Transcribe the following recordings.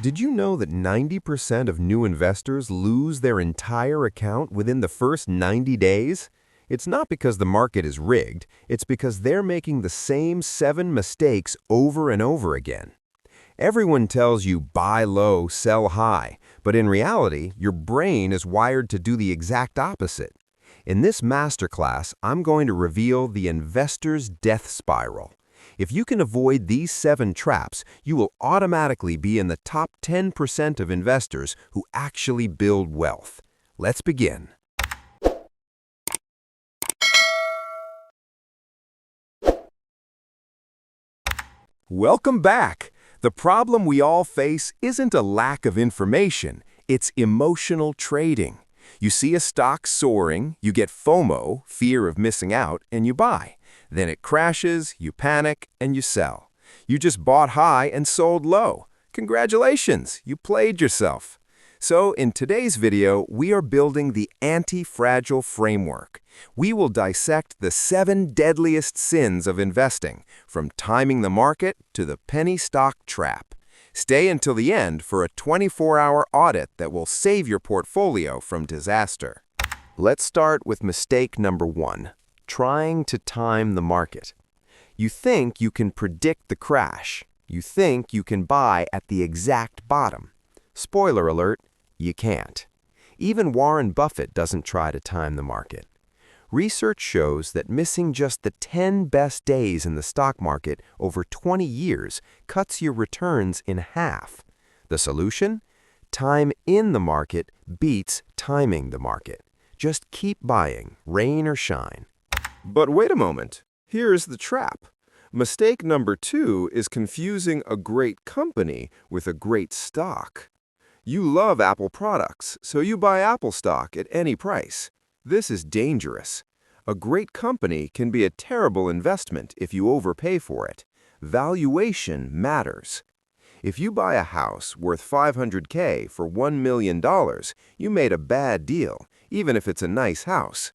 Did you know that 90% of new investors lose their entire account within the first 90 days? It's not because the market is rigged, it's because they're making the same 7 mistakes over and over again. Everyone tells you buy low, sell high, but in reality, your brain is wired to do the exact opposite. In this masterclass, I'm going to reveal the investor's death spiral. If you can avoid these 7 traps, you will automatically be in the top 10% of investors who actually build wealth. Let's begin. Welcome back. The problem we all face isn't a lack of information, it's emotional trading. You see a stock soaring, you get FOMO, fear of missing out, and you buy. Then it crashes, you panic, and you sell. You just bought high and sold low. Congratulations, you played yourself. So in today's video, we are building the anti-fragile framework. We will dissect the 7 deadliest sins of investing, from timing the market to the penny stock trap. Stay until the end for a 24-hour audit that will save your portfolio from disaster. Let's start with mistake number 1, trying to time the market. You think you can predict the crash. You think you can buy at the exact bottom. Spoiler alert, you can't. Even Warren Buffett doesn't try to time the market. Research shows that missing just the 10 best days in the stock market over 20 years cuts your returns in half. The solution? Time in the market beats timing the market. Just keep buying, rain or shine. But wait a moment. Here's the trap. Mistake number 2 is confusing a great company with a great stock. You love Apple products, so you buy Apple stock at any price. This is dangerous. A great company can be a terrible investment if you overpay for it. Valuation matters. If you buy a house worth $500K for $1 million, you made a bad deal, even if it's a nice house.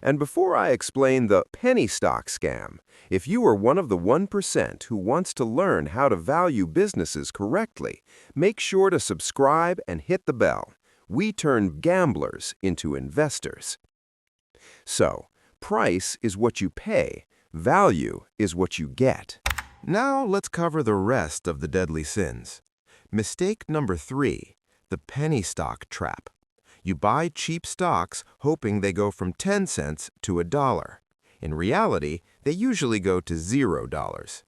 And before I explain the penny stock scam, if you are one of the 1% who wants to learn how to value businesses correctly, make sure to subscribe and hit the bell. We turn gamblers into investors. So, price is what you pay, value is what you get. Now let's cover the rest of the deadly sins. Mistake number 3, the penny stock trap. You buy cheap stocks hoping they go from 10 cents to $1. In reality, they usually go to $0.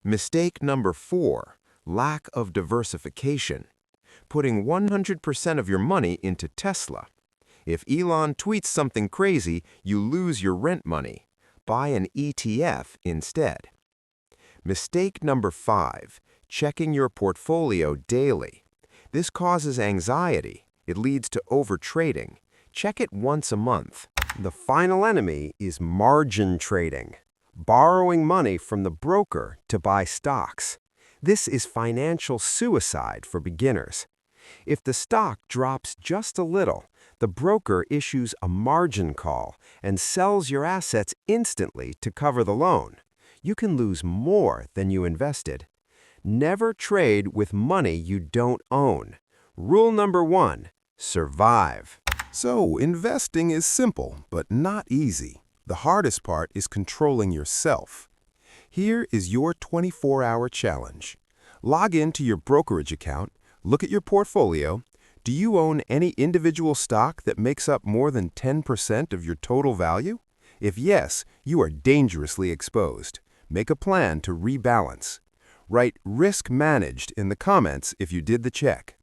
Mistake number 4, lack of diversification. Putting 100% of your money into Tesla. If Elon tweets something crazy, you lose your rent money. Buy an ETF instead. Mistake number 5, checking your portfolio daily. This causes anxiety. It leads to overtrading. Check it once a month. The final enemy is margin trading, borrowing money from the broker to buy stocks. This is financial suicide for beginners. If the stock drops just a little, the broker issues a margin call and sells your assets instantly to cover the loan. You can lose more than you invested. Never trade with money you don't own. Rule number 1, survive. So, investing is simple, but not easy. The hardest part is controlling yourself. Here is your 24-hour challenge. Log into your brokerage account, look at your portfolio. Do you own any individual stock that makes up more than 10% of your total value? If yes, you are dangerously exposed. Make a plan to rebalance. Write "risk managed" in the comments if you did the check.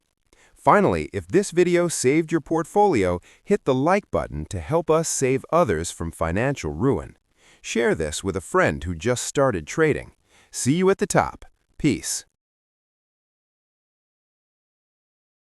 Finally, if this video saved your portfolio, hit the like button to help us save others from financial ruin. Share this with a friend who just started trading. See you at the top. Peace.